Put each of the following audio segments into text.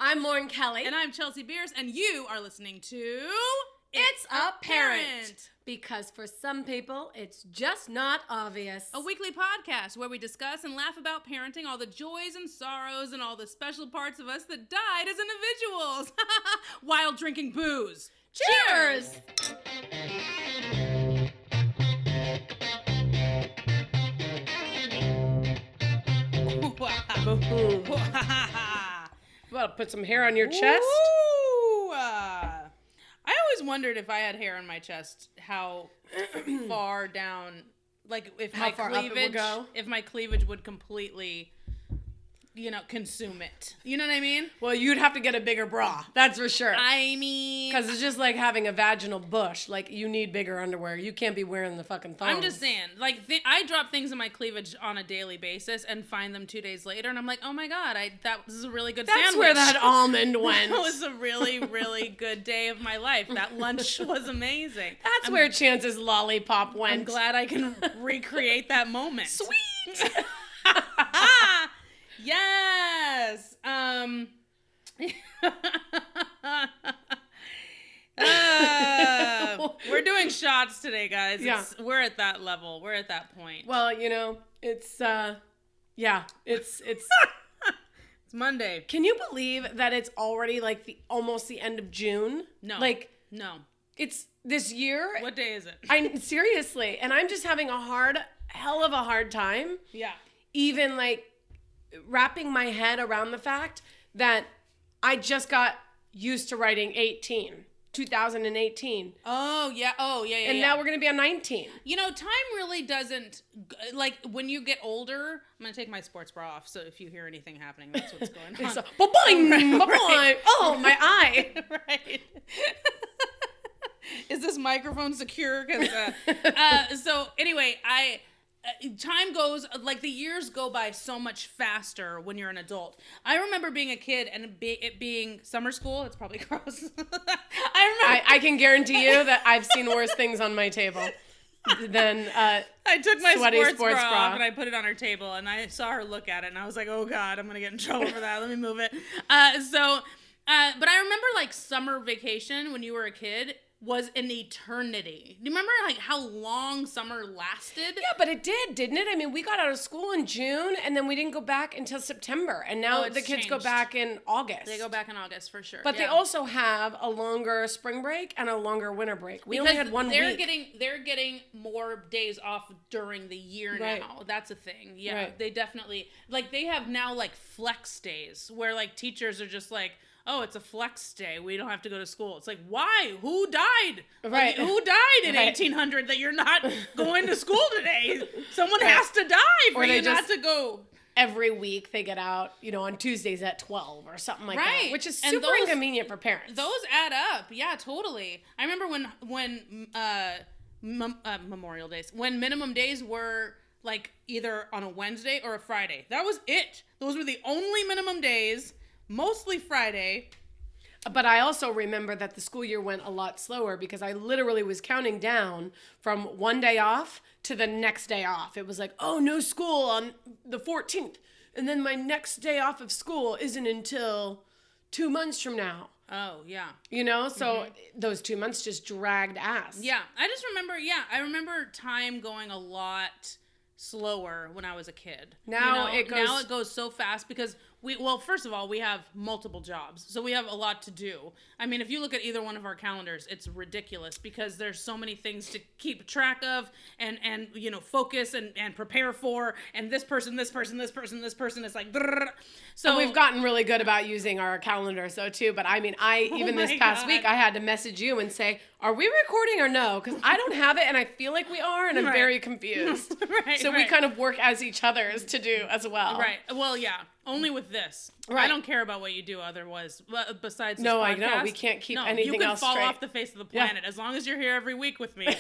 I'm Lauren Kelly. And I'm Chelsea Beers, and you are listening to... It's ApPARENT. Because for some people, it's just not obvious. A weekly podcast where we discuss and laugh about parenting, all the joys and sorrows, and all the special parts of us that died as individuals. While drinking booze. Cheers! Well, put some hair on your chest. I always wondered if I had hair on my chest, how far down, like if How my far up it would cleavage, go? if my cleavage would completely, consume it. You know what I mean? Well, you'd have to get a bigger bra. That's for sure. I mean, Because it's just like having a vaginal bush. Like, you need bigger underwear. You can't be wearing the fucking thongs. I'm just saying, like, I drop things in my cleavage on a daily basis and find them 2 days later, and I'm like, oh my god, that was a really good sandwich. That's where that almond went. That was a really, really good day of my life. That lunch was amazing. That's where Chance's lollipop went. I'm glad I can recreate that moment. Sweet! Yes. We're doing shots today, guys. Yeah. We're at that level. We're at that point. Well, it's It's Monday. Can you believe that it's already like almost the end of June? No. No. It's this year. What day is it? Seriously, and I'm just having a hell of a hard time. Yeah. Even like wrapping my head around the fact that I just got used to writing 2018. Oh, yeah. And now we're going to be on 19. Time really doesn't, like, when you get older, I'm going to take my sports bra off, so if you hear anything happening, that's what's going on. Ba-boing, ba-boing. Oh, my eye. Right. Is this microphone secure? So anyway, time goes, like, the years go by so much faster when you're an adult. I remember being a kid and it being summer school. It's probably gross. I can guarantee you that I've seen worse things on my table than I took my sports bra bra off and I put it on her table and I saw her look at it and I was like, oh God, I'm going to get in trouble for that. Let me move it. But I remember, like, summer vacation when you were a kid was an eternity. Do you remember, like, how long summer lasted? Yeah, but it did, didn't it? I mean, we got out of school in June, and then we didn't go back until September. And now the kids go back in August. They go back in August, for sure. But they also have a longer spring break and a longer winter break. We only had 1 week. They're getting more days off during the year now. That's a thing. Yeah, right. They definitely, like, they have now, like, flex days where, like, teachers are just like, oh, it's a flex day. We don't have to go to school. It's like, why? Who died? Right. Like, who died in 1800 that you're not going to school today? Someone has to die for you not to go. Every week they get out, on Tuesdays at 12 or something like that, which is super inconvenient for parents. Those add up. Yeah, totally. I remember when Memorial Days, when minimum days were, like, either on a Wednesday or a Friday. That was it. Those were the only minimum days. Mostly Friday. But I also remember that the school year went a lot slower because I literally was counting down from one day off to the next day off. It was like, oh, no school on the 14th. And then my next day off of school isn't until 2 months from now. Oh, yeah. So those 2 months just dragged ass. Yeah. I remember time going a lot slower when I was a kid. Now it goes so fast because first of all, we have multiple jobs, so we have a lot to do. I mean, if you look at either one of our calendars, it's ridiculous because there's so many things to keep track of and focus and prepare for, and this person is like, brrr. So we've gotten really good about using our calendars though too. But I mean, this past week, I had to message you and say, are we recording or no? Because I don't have it and I feel like we are, and I'm very confused. We kind of work as each other's to do as well. Right. Well, yeah. Only with this. Right. I don't care about what you do otherwise, besides this No, podcast. I know. We can't keep anything else straight. You can fall off the face of the planet. Yeah. As long as you're here every week with me,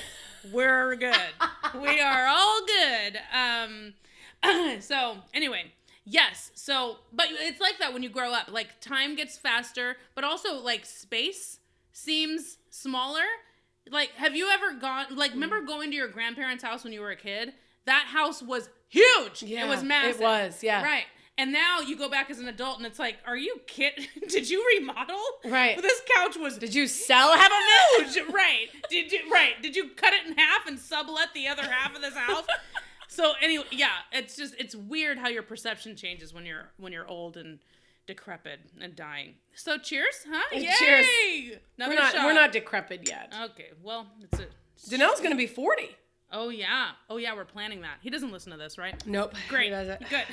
we're good. We are all good. So, anyway. Yes. So, but it's like that when you grow up. Like, time gets faster, but also, like, space seems smaller. Like, have you ever remember going to your grandparents' house when you were a kid? That house was huge. Yeah, it was massive. It was, yeah. Right. And now you go back as an adult and it's like, are you kidding? Did you remodel? Right. This couch was Did you sell half of it? huge. Right. Did you cut it in half and sublet the other half of this house? So anyway, yeah, it's weird how your perception changes when you're old and decrepit and dying. So cheers, huh? Yay! Cheers. Another We're shot. not decrepit yet. Okay, well, it's a Danelle's gonna be 40. Oh yeah, we're planning that. He doesn't listen to this, right? Nope. Great. He doesn't. Good.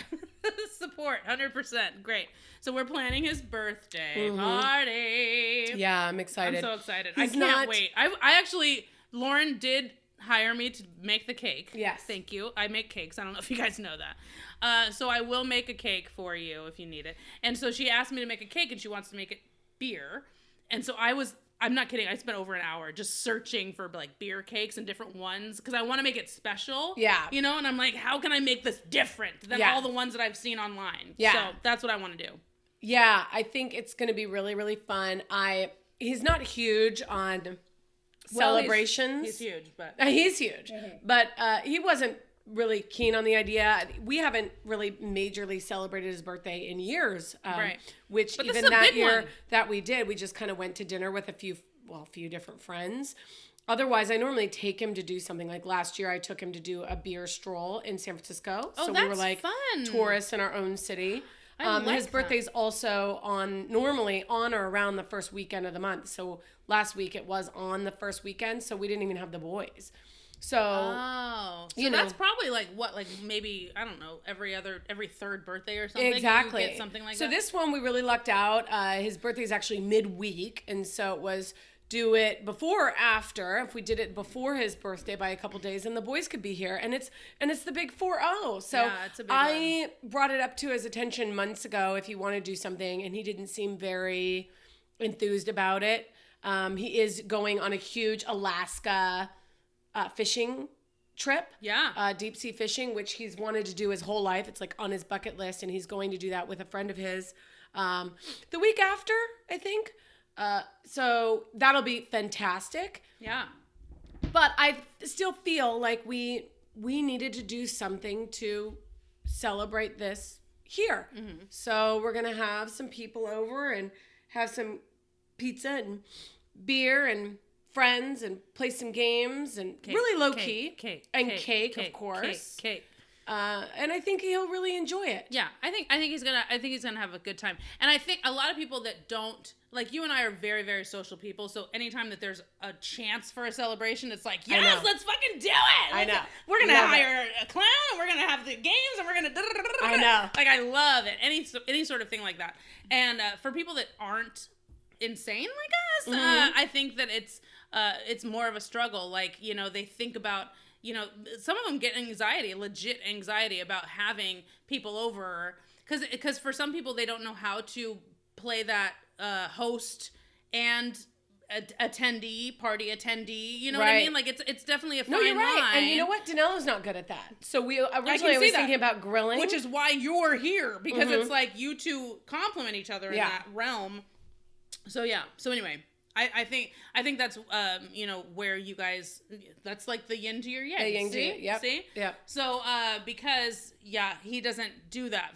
Support, 100%. Great. So we're planning his birthday party. Yeah, I'm excited. I'm so excited. He's I can't not- wait. I actually, Lauren did hire me to make the cake. Yes. Thank you. I make cakes. I don't know if you guys know that. So I will make a cake for you if you need it. And so she asked me to make a cake and she wants to make it beer. And so I'm not kidding. I spent over an hour just searching for like beer cakes and different ones because I want to make it special. Yeah. You know, and I'm like, how can I make this different than all the ones that I've seen online? Yeah. So that's what I want to do. Yeah, I think it's going to be really, really fun. He's not huge on celebrations. He's huge, but He's huge. But he wasn't really keen on the idea. We haven't really majorly celebrated his birthday in years. Right. Which But this even is a that big year one. that we did, we just kind of went to dinner with a few different friends. Otherwise, I normally take him to do something. Like last year, I took him to do a beer stroll in San Francisco. Oh, so we that's were like fun. tourists in our own city. I like His that. birthday's also normally on or around the first weekend of the month. So last week it was on the first weekend, so we didn't even have the boys. So so you know. that's probably like maybe, I don't know, every third birthday or something. Exactly. You get something like so that. this one we really lucked out. His birthday is actually midweek, and so it was do it before or after. If we did it before his birthday by a couple days, and the boys could be here, and it's the big 4-0. So Yeah, it's a big I brought it up to his attention months ago if he wanted to do something, and he didn't seem very enthused about it. He is going on a huge Alaska fishing trip. Yeah. Deep sea fishing, which he's wanted to do his whole life. It's like on his bucket list, and he's going to do that with a friend of his the week after, I think. So that'll be fantastic. Yeah. But I still feel like we needed to do something to celebrate this here. Mm-hmm. So we're going to have some people over and have some pizza and beer and friends and play some games and really low key. Cake, of course. Cake. And I think he'll really enjoy it. Yeah, I think he's gonna have a good time. And I think a lot of people that don't, like, you and I are very, very social people. So anytime that there's a chance for a celebration, it's like, yes, let's fucking do it. I know. We're gonna Love hire a clown, and we're gonna have the games, and we're gonna. I know. Like, I love it. Any sort of thing like that. And for people that aren't insane like us, I think that it's more of a struggle. Like, you know, they think about. You know, some of them get legit anxiety about having people over, because for some people they don't know how to play that host and party attendee. You know what I Right. mean? Like it's definitely a fine No, you're right. line. And you know what? Danello's not good at that. So we originally I see was that. thinking about grilling. Which is why you're here, because it's like you two complement each other in that realm. So yeah. So anyway. I think that's you know, where you guys, that's like the yin to your yang. The yin to your- yep. See? Yep. So because he doesn't do that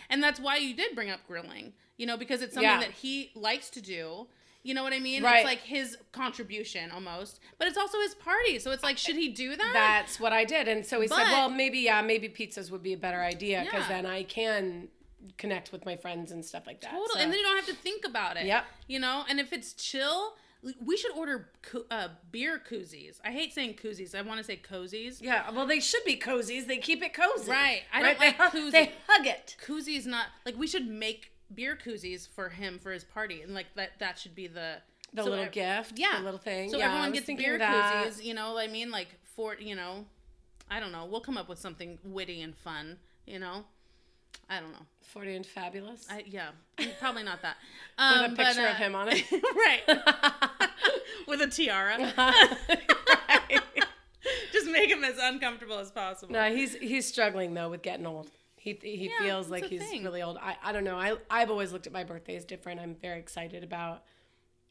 and that's why you did bring up grilling, you know, because it's something that he likes to do. You know what I mean? Right. It's like his contribution almost, but it's also his party. So it's like, should he do that? That's what I did. And so he said, But- well, maybe pizzas would be a better idea, because Yeah. then I can connect with my friends and stuff like that. Totally. So- And then you don't have to think about it. Yep. You know, and if it's chill, we should order beer koozies. I hate saying koozies. I want to say cozies. Yeah, well, they should be cozies. They keep it cozy. Right. I don't like koozies. They hug it. Koozies not, like, we should make beer koozies for him for his party, and like that should be the little gift. Yeah. The little thing. So yeah, I everyone was gets thinking beer that. koozies, you know what I mean? Like, for, you know, I don't know. We'll come up with something witty and fun, you know? I don't know. 40 and fabulous. Yeah, probably not that. With a picture of him on it. Right. With a tiara. Right. Just make him as uncomfortable as possible. No, he's struggling though with getting old. He feels it's like a he's thing. really old. I don't know. I've always looked at my birthday as different. I'm very excited about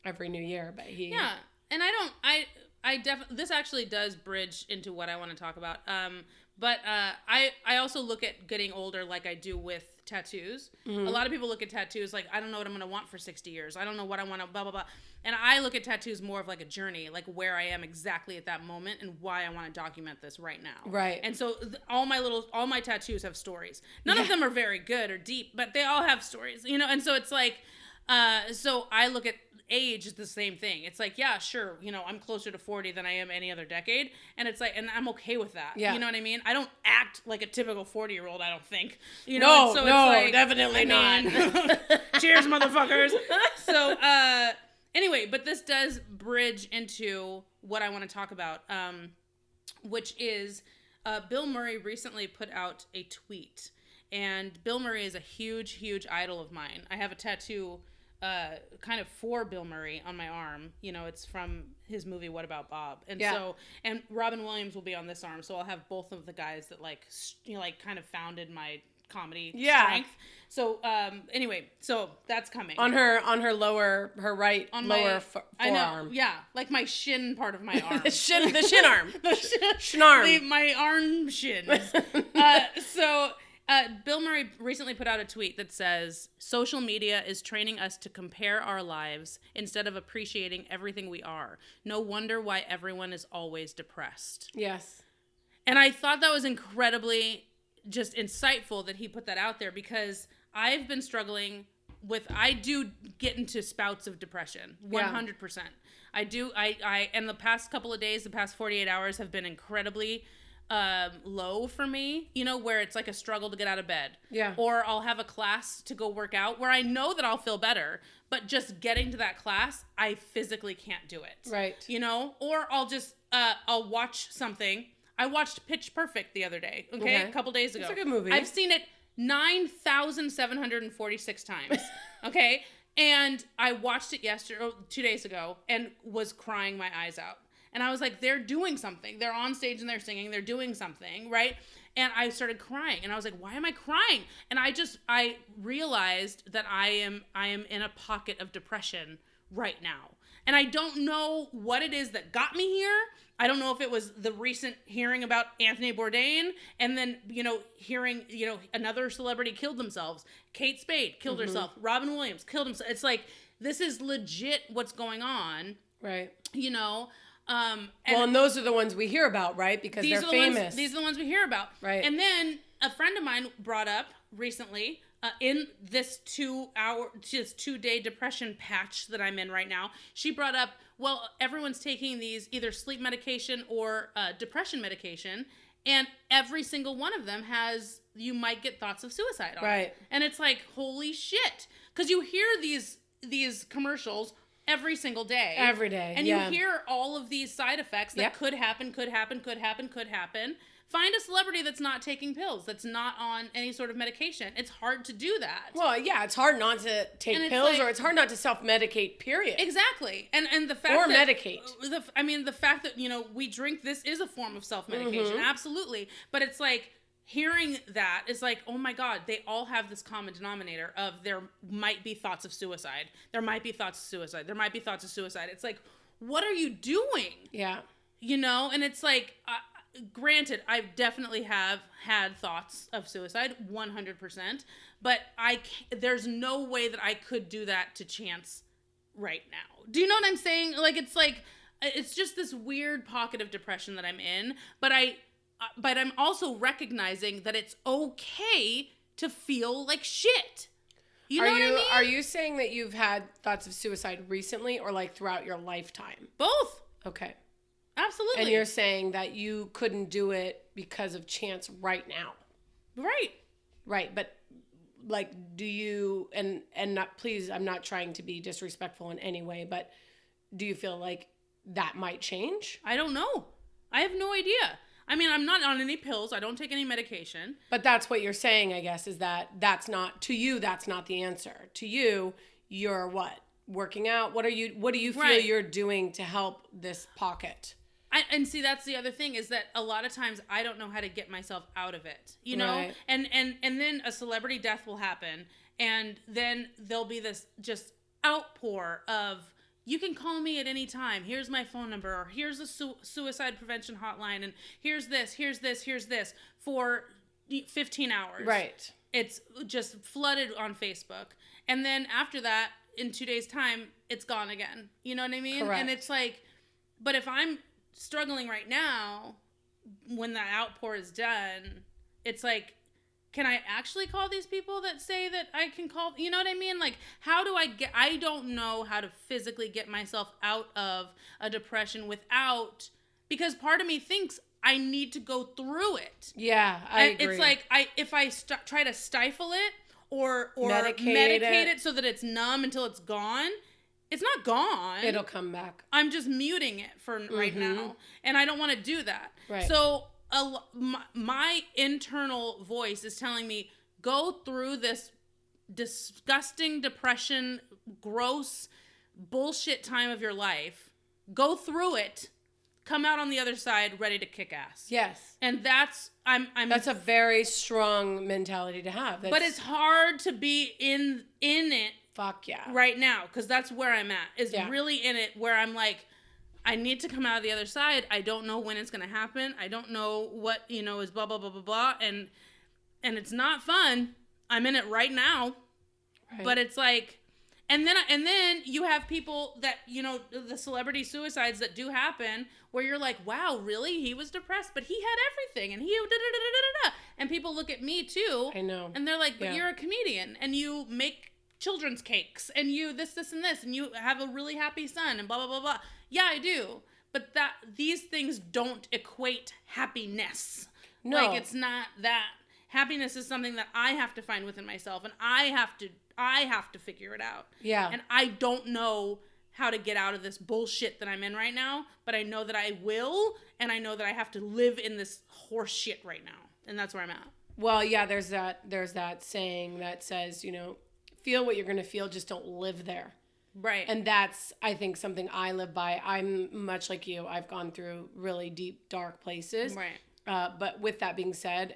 every new year, but he Yeah, and I definitely, this actually does bridge into what I want to talk about. But I also look at getting older like I do with tattoos. A lot of people look at tattoos like, I don't know what I'm going to want for 60 years. I don't know what I want to blah, blah, blah. And I look at tattoos more of like a journey, like where I am exactly at that moment and why I want to document this right now. Right. And so all my tattoos have stories. None of them are very good or deep, but they all have stories, you know? And so it's like, so I look at age is the same thing. It's like, yeah, sure, you know, I'm closer to 40 than I am any other decade, and it's like, and I'm okay with that. Yeah. You know what I mean? I don't act like a typical 40-year-old, I don't think. You know, no, so no, it's like, definitely not. Cheers, motherfuckers. So, anyway, but this does bridge into what I want to talk about, which is Bill Murray recently put out a tweet, and Bill Murray is a huge, huge idol of mine. I have a tattoo kind of for Bill Murray on my arm. You know, it's from his movie What About Bob? And so, and Robin Williams will be on this arm, so I'll have both of the guys that like, you know, like kind of founded my comedy strength. So anyway, so that's coming on her lower, her right on lower forearm. I know, yeah, like my shin part of my arm. the shin arm, the shin arm, my arm shins. So. Bill Murray recently put out a tweet that says, social media is training us to compare our lives instead of appreciating everything we are. No wonder why everyone is always depressed. Yes. And I thought that was incredibly just insightful that he put that out there, because I've been struggling with, I do get into spouts of depression, 100%. I do, and the past couple of days, the past 48 hours have been incredibly low for me, you know, where it's like a struggle to get out of bed. Yeah. Or I'll have a class to go work out where I know that I'll feel better, but just getting to that class, I physically can't do it. Right. You know, or I'll just, I'll watch something. I watched Pitch Perfect the other day, okay? A couple days ago. It's a good movie. I've seen it 9,746 times, okay? And I watched it 2 days ago, and was crying my eyes out. And I was like, they're doing something. They're on stage and they're singing. They're doing something, right? And I started crying. And I was like, why am I crying? And I realized that I am in a pocket of depression right now. And I don't know what it is that got me here. I don't know if it was the recent hearing about Anthony Bourdain, and then, you know, hearing, you know, another celebrity killed themselves. Kate Spade killed herself. Robin Williams killed himself. It's like, this is legit what's going on. Right. You know? And those are the ones we hear about, right? Because they're famous. These are the ones we hear about. Right. And then a friend of mine brought up recently, in this 2-day depression patch that I'm in right now, she brought up, well, everyone's taking these either sleep medication or depression medication, and every single one of them has, you might get thoughts of suicide on it. And it's like, holy shit. Because you hear these commercials every single day. Every day. And you hear all of these side effects that could happen. Find a celebrity that's not taking pills, that's not on any sort of medication. It's hard to do that. Well, yeah, it's hard not to take pills, or it's hard not to self-medicate, period. Exactly. And the fact or that... medicate. The fact that, you know, we drink, this is a form of self-medication. Absolutely. But it's like, hearing that is like, oh my God, they all have this common denominator of there might be thoughts of suicide. There might be thoughts of suicide. There might be thoughts of suicide. It's like, what are you doing? Yeah. You know, and it's like, granted, I definitely have had thoughts of suicide, 100%, but there's no way that I could do that to chance right now. Do you know what I'm saying? Like, it's just this weird pocket of depression that I'm in, but I'm also recognizing that it's okay to feel like shit. You know what I mean? Are you saying that you've had thoughts of suicide recently, or like throughout your lifetime? Both. Okay. Absolutely. And you're saying that you couldn't do it because of chance right now. Right. Right. But like, do you, and not, please, I'm not trying to be disrespectful in any way, but do you feel like that might change? I don't know. I have no idea. I mean, I'm not on any pills. I don't take any medication. But that's what you're saying, I guess, is that's not, to you, that's not the answer. To you, you're what? Working out? What do you feel you're doing to help this pocket? And see, that's the other thing, is that a lot of times I don't know how to get myself out of it, you know? Right. And then a celebrity death will happen, and then there'll be this just outpour of, you can call me at any time. Here's my phone number, or here's a suicide prevention hotline, and here's this for 15 hours. Right. It's just flooded on Facebook. And then after that, in 2 days' time, it's gone again. You know what I mean? Correct. And it's like, but if I'm struggling right now, when that outpour is done, it's like, can I actually call these people that say that I can call? You know what I mean? Like, how do I don't know how to physically get myself out of a depression without, because part of me thinks I need to go through it. Yeah, I agree. It's like, if I try to stifle it or medicate it so that it's numb until it's gone, it's not gone. It'll come back. I'm just muting it for right now. And I don't want to do that. Right. So my internal voice is telling me, go through this disgusting depression, gross bullshit time of your life. Go through it. Come out on the other side ready to kick ass. Yes. And that's that's a very strong mentality to have. But it's hard to be in it. Fuck yeah. Right now, because that's where I'm at. Is really in it, where I'm like, I need to come out of the other side. I don't know when it's going to happen. I don't know what, is blah, blah, blah, blah, blah. And it's not fun. I'm in it right now. Right. But it's like, and then you have people that, the celebrity suicides that do happen, where you're like, wow, really? He was depressed, but he had everything. And he da-da-da-da-da-da. And people look at me too. I know. And they're like, but you're a comedian and you make children's cakes and you this and this, and you have a really happy son and blah, blah, blah, blah. Yeah, I do. But these things don't equate happiness. No. Like, it's not that. Happiness is something that I have to find within myself, and I have to figure it out. Yeah. And I don't know how to get out of this bullshit that I'm in right now, but I know that I will, and I know that I have to live in this horse shit right now. And that's where I'm at. Well, yeah, there's that saying that says, feel what you're going to feel, just don't live there. Right. And that's, I think, something I live by. I'm much like you. I've gone through really deep, dark places. Right. But with that being said,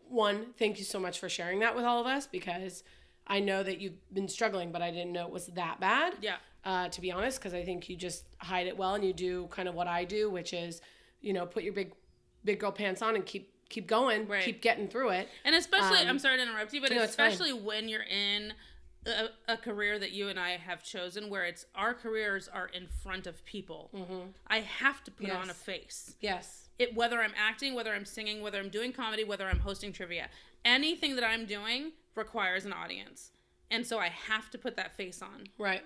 one, thank you so much for sharing that with all of us, because I know that you've been struggling, but I didn't know it was that bad. Yeah. To be honest, because I think you just hide it well, and you do kind of what I do, which is, put your big girl pants on and keep going, right. Keep getting through it. And especially, I'm sorry to interrupt you, but no, especially when you're in a career that you and I have chosen, where our careers are in front of people. Mm-hmm. I have to put on a face. Yes. Whether I'm acting, whether I'm singing, whether I'm doing comedy, whether I'm hosting trivia, anything that I'm doing requires an audience. And so I have to put that face on. Right.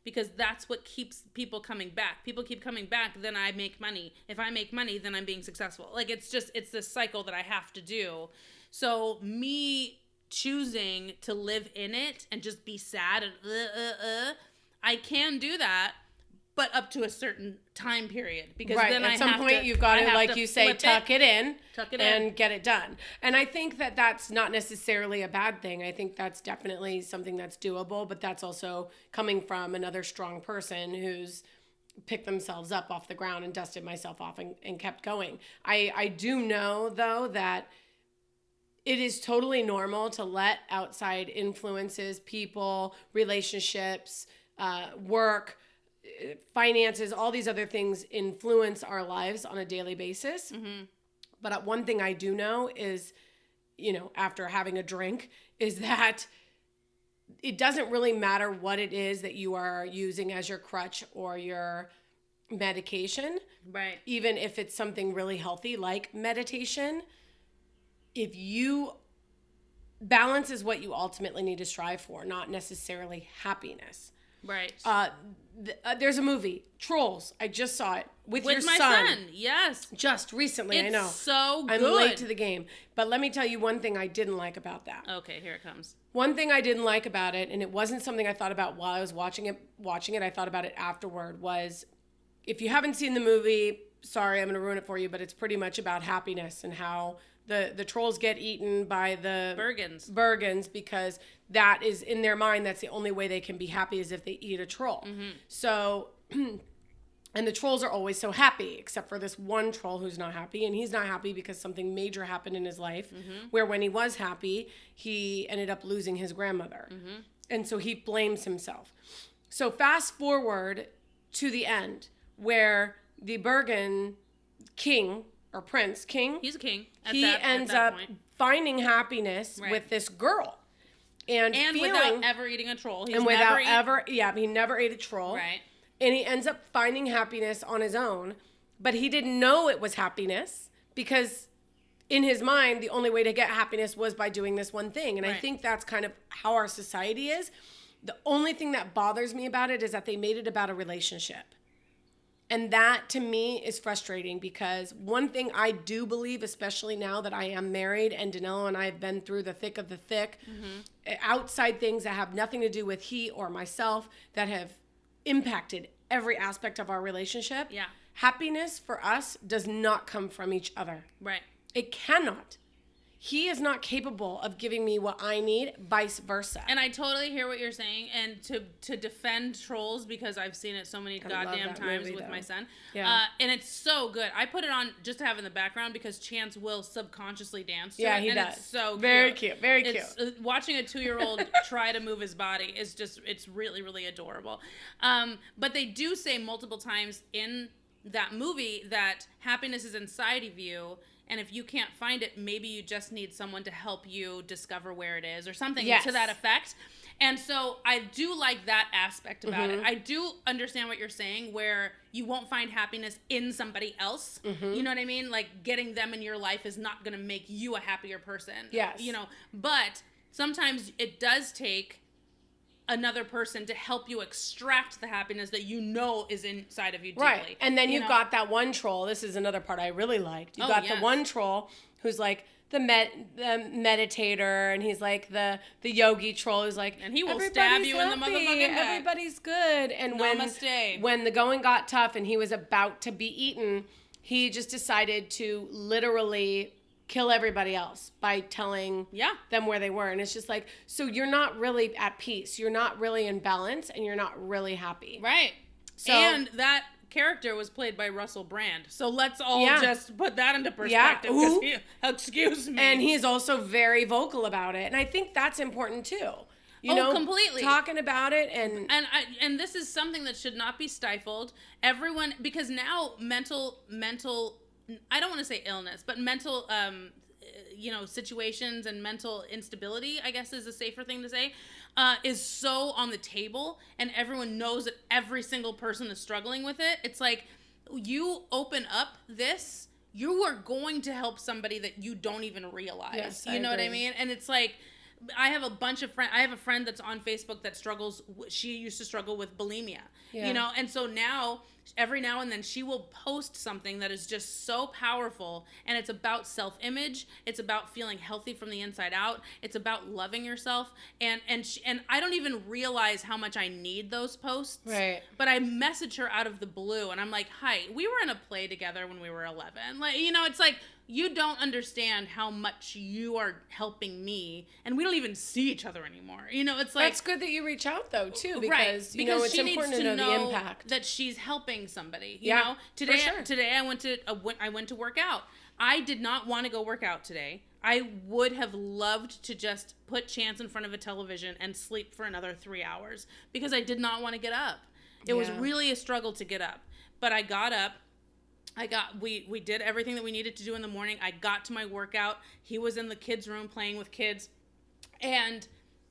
Because that's what keeps people coming back. People keep coming back, then I make money. If I make money, then I'm being successful. Like, it's this cycle that I have to do. So me choosing to live in it and just be sad and I can do that, but up to a certain time period, because then at some point you've got to, like you say, tuck it in and get it done. And I think that that's not necessarily a bad thing. I think that's definitely something that's doable, but that's also coming from another strong person who's picked themselves up off the ground and dusted myself off and kept going. I do know, though, that it is totally normal to let outside influences, people, relationships, work, finances, all these other things influence our lives on a daily basis. Mm-hmm. But one thing I do know is, after having a drink, is that it doesn't really matter what it is that you are using as your crutch or your medication. Right. Even if it's something really healthy like meditation, if you balance is what you ultimately need to strive for, not necessarily happiness. Right. There's a movie, Trolls. I just saw it with your my son. Yes. Just recently, I know. It's so good. I'm late to the game. But let me tell you one thing I didn't like about that. Okay, here it comes. One thing I didn't like about it, and it wasn't something I thought about while I was watching it, I thought about it afterward, was, if you haven't seen the movie, sorry, I'm going to ruin it for you, but it's pretty much about happiness and how the trolls get eaten by the Bergens, because that is in their mind, that's the only way they can be happy, is if they eat a troll. Mm-hmm. So, and the trolls are always so happy, except for this one troll who's not happy, and he's not happy because something major happened in his life, where when he was happy, he ended up losing his grandmother. Mm-hmm. And so he blames himself. So fast forward to the end where the Bergen king or prince king, he's a king. He ends up finding happiness with this girl. And without ever eating a troll. He never ate a troll. Right. And he ends up finding happiness on his own, but he didn't know it was happiness because in his mind, the only way to get happiness was by doing this one thing. And I think that's kind of how our society is. The only thing that bothers me about it is that they made it about a relationship. And that, to me, is frustrating because one thing I do believe, especially now that I am married and Danilo and I have been through the thick of the thick, outside things that have nothing to do with he or myself that have impacted every aspect of our relationship. Yeah. Happiness for us does not come from each other. Right. It cannot. He is not capable of giving me what I need, vice versa. And I totally hear what you're saying. And to defend trolls, because I've seen it so many goddamn times with my son. Yeah. And it's so good. I put it on just to have in the background because Chance will subconsciously dance to it. Yeah, he does. It's so cute. Very cute. Very cute. Watching a 2-year-old try to move his body is just, it's really, really adorable. But they do say multiple times in that movie that happiness is inside of you. And if you can't find it, maybe you just need someone to help you discover where it is or something to that effect. And so I do like that aspect about it. I do understand what you're saying where you won't find happiness in somebody else. You know what I mean? Like getting them in your life is not going to make you a happier person. Yes. You know, but sometimes it does take another person to help you extract the happiness that you know is inside of you deeply. Right. And then you've got that one troll. This is another part I really liked. You got the one troll who's like the meditator, and he's like the yogi troll who's like, and he will stab you in the motherfucking back. Everybody's good. And when the going got tough and he was about to be eaten, he just decided to literally kill everybody else by telling them where they were. And it's just like, so you're not really at peace. You're not really in balance, and you're not really happy. Right. So, and that character was played by Russell Brand. So let's all just put that into perspective. Excuse me. And he's also very vocal about it. And I think that's important too. You know, completely. Talking about it and this is something that should not be stifled. Everyone, because now mental I don't want to say illness, but mental, situations and mental instability, I guess is a safer thing to say, is so on the table, and everyone knows that every single person is struggling with it. It's like, you open up this, you are going to help somebody that you don't even realize. Yes, you know what I mean? And it's like, I have a bunch of friends. I have a friend that's on Facebook that struggles. She used to struggle with bulimia, and so now, every now and then, she will post something that is just so powerful, and it's about self-image. It's about feeling healthy from the inside out. It's about loving yourself, and I don't even realize how much I need those posts. Right. But I message her out of the blue, and I'm like, "Hi, we were in a play together when we were 11. Like, it's like." You don't understand how much you are helping me, and we don't even see each other anymore. It's like, that's good that you reach out though too, because it's she important needs to know the impact that she's helping somebody. You know, today I went to work out. I did not want to go work out today. I would have loved to just put Chance in front of a television and sleep for another 3 hours because I did not want to get up. It was really a struggle to get up, but I got up. We did everything that we needed to do in the morning. I got to my workout. He was in the kids' room playing with kids. And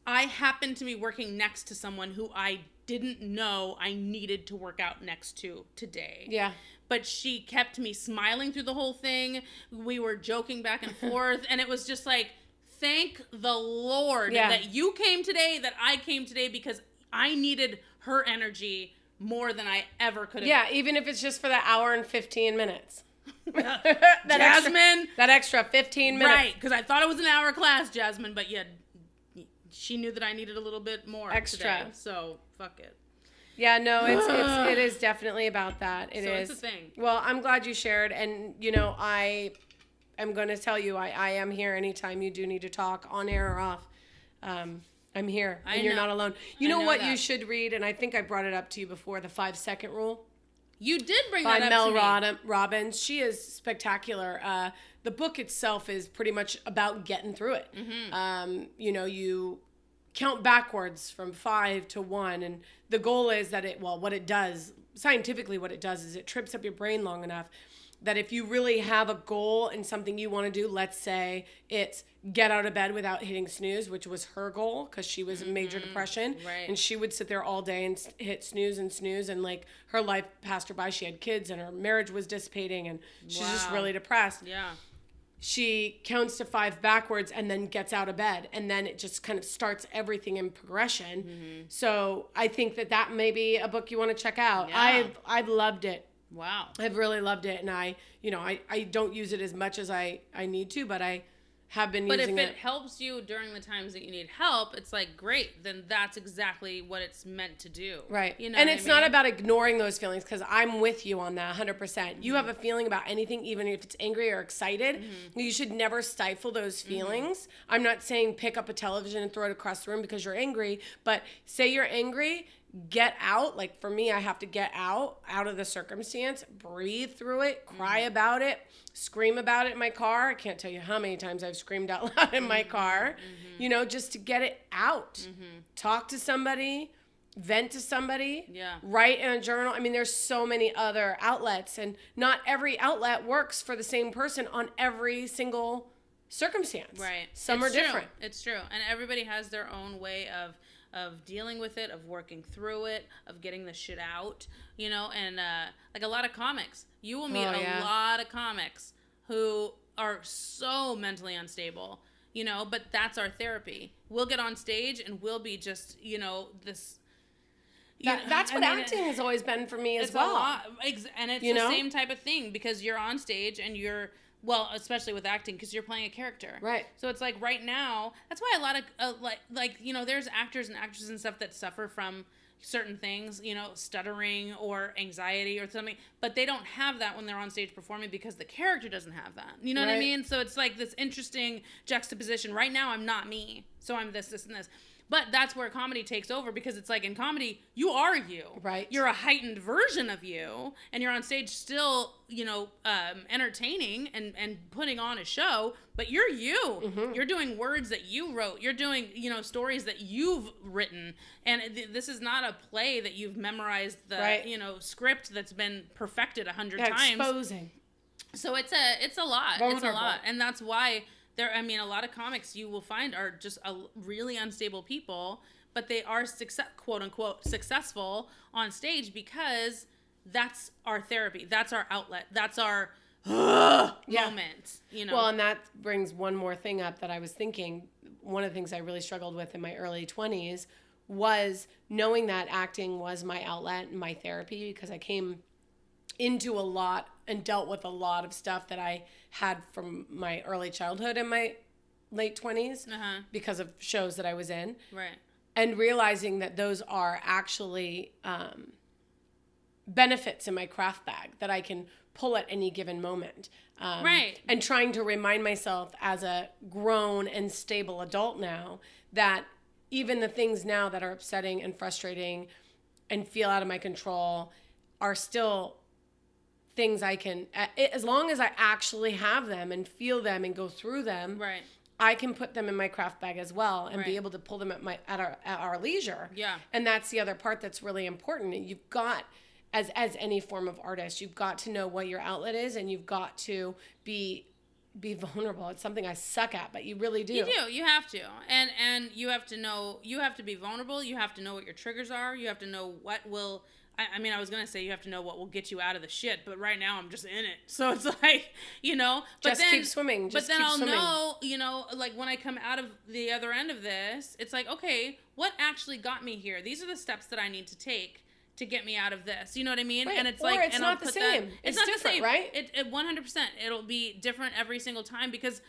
I happened to be working next to someone who I didn't know I needed to work out next to today. Yeah. But she kept me smiling through the whole thing. We were joking back and forth. And it was just like, thank the Lord that you came today, that I came today, because I needed her energy more than I ever could have. Yeah, even if it's just for the hour and 15 minutes. Jasmine. That extra 15 minutes. Right, because I thought it was an hour class, Jasmine, but she knew that I needed a little bit more extra today, so fuck it. Yeah, no, it is definitely about that. It is. It's a thing. Well, I'm glad you shared, and I am going to tell you, I am here anytime you do need to talk, on air or off. I'm here, and you're not alone. You know what you should read, and I think I brought it up to you before, the 5-second rule. You did bring that up by to Mel Robbins. She is spectacular. The book itself is pretty much about getting through it. Mm-hmm. You count backwards from 5 to 1. And the goal is that what it does, scientifically what it does is it trips up your brain long enough that if you really have a goal and something you want to do, let's say it's get out of bed without hitting snooze, which was her goal because she was in major depression. Right. And she would sit there all day and hit snooze and snooze. And like her life passed her by. She had kids and her marriage was dissipating and she's just really depressed. Yeah. She counts to 5 backwards and then gets out of bed. And then it just kind of starts everything in progression. Mm-hmm. So I think that may be a book you want to check out. Yeah. I've loved it. Wow. I've really loved it. And I don't use it as much as I need to, but I have been using it. But if it helps you during the times that you need help, it's like, great, then that's exactly what it's meant to do. Right. You know, and it's not about ignoring those feelings, because I'm with you on that 100%. Mm-hmm. You have a feeling about anything, even if it's angry or excited, you should never stifle those feelings. Mm-hmm. I'm not saying pick up a television and throw it across the room because you're angry, but say you're angry, get out. Like for me, I have to get out of the circumstance, breathe through it, cry about it, scream about it in my car. I can't tell you how many times I've screamed out loud in my car, just to get it out. Talk to somebody, vent to somebody, write in a journal. I mean, there's so many other outlets, and not every outlet works for the same person on every single circumstance. Right. Some are different. It's true. And everybody has their own way of dealing with it, of working through it, of getting the shit out, and like a lot of comics. You will meet a lot of comics who are so mentally unstable, but that's our therapy. We'll get on stage and we'll be just, this... That's what acting has always been for me as well. And it's the same type of thing, because you're on stage and you're... Well, especially with acting, because you're playing a character. Right. So it's like right now, that's why a lot of, there's actors and actresses and stuff that suffer from certain things, stuttering or anxiety or something, but they don't have that when they're on stage performing because the character doesn't have that. You know what I mean? So it's like this interesting juxtaposition. Right now, I'm not me, so I'm this, and this. But that's where comedy takes over, because it's like in comedy, you are you. Right. You're a heightened version of you, and you're on stage still, entertaining and putting on a show, but you're you. Mm-hmm. You're doing words that you wrote. You're doing, stories that you've written. And this is not a play that you've memorized the, script that's been perfected 100 times. Exposing. So it's a lot. Vulnerable. It's a lot. And that's why... a lot of comics you will find are just really unstable people, but they are quote unquote successful on stage because that's our therapy. That's our outlet. That's our moment, Well, and that brings one more thing up that I was thinking. One of the things I really struggled with in my early 20s was knowing that acting was my outlet and my therapy, because I came into a lot and dealt with a lot of stuff that I had from my early childhood and my late 20s because of shows that I was in. Right. And realizing that those are actually benefits in my craft bag that I can pull at any given moment. Right. And trying to remind myself as a grown and stable adult now that even the things now that are upsetting and frustrating and feel out of my control are still things I can, as long as I actually have them and feel them and go through them, right, I can put them in my craft bag as well and be able to pull them at our leisure. Yeah. And that's the other part that's really important. You've got, as any form of artist, you've got to know what your outlet is, and you've got to be vulnerable. It's something I suck at, but you really do. You do. You have to. And you have to know, you have to be vulnerable. You have to know what your triggers are. You have to know what will... I was going to say you have to know what will get you out of the shit, but right now I'm just in it. So it's like, But just then, keep swimming. But then I'll know, like when I come out of the other end of this, it's like, okay, what actually got me here? These are the steps that I need to take to get me out of this. You know what I mean? Right. And it's or like... it's and not the same. It's not different, the same. Right? It 100%. It'll be different every single time, because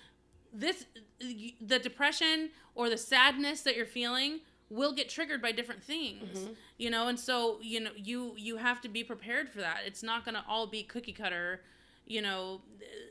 the depression or the sadness that you're feeling will get triggered by different things, and so, you have to be prepared for that. It's not going to all be cookie cutter,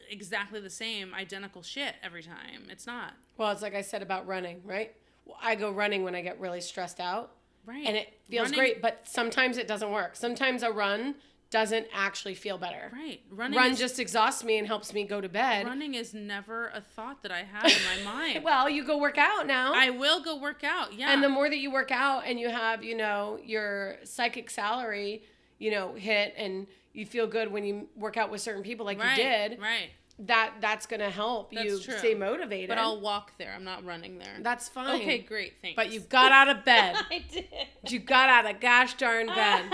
exactly the same identical shit every time. It's not. Well, it's like I said about running, right? I go running when I get really stressed out. Right. And it feels great, but sometimes it doesn't work. Sometimes a run doesn't actually feel better. Right. Run just exhausts me and helps me go to bed. Running is never a thought that I have in my mind. Well, you go work out now. I will go work out, yeah. And the more that you work out and you have, your psychic salary, hit, and you feel good when you work out with certain people like you did. Right. That's going to help you stay motivated. But I'll walk there. I'm not running there. That's fine. Okay, great. Thanks. But you got out of bed. I did. You got out of gosh darn bed.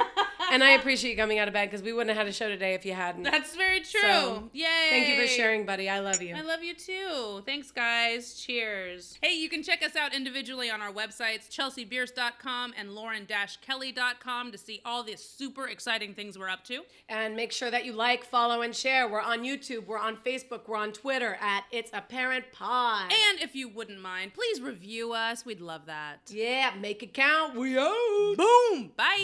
And I appreciate you coming out of bed because we wouldn't have had a show today if you hadn't. That's very true. So, yay. Thank you for sharing, buddy. I love you. I love you too. Thanks, guys. Cheers. Hey, you can check us out individually on our websites, chelseabierce.com and lauren-kelly.com, to see all the super exciting things we're up to. And make sure that you like, follow, and share. We're on YouTube. We're on Facebook. We're on Twitter at It's Apparent Pod. And if you wouldn't mind, please review us. We'd love that. Yeah, make it count. We out. Boom. Bye.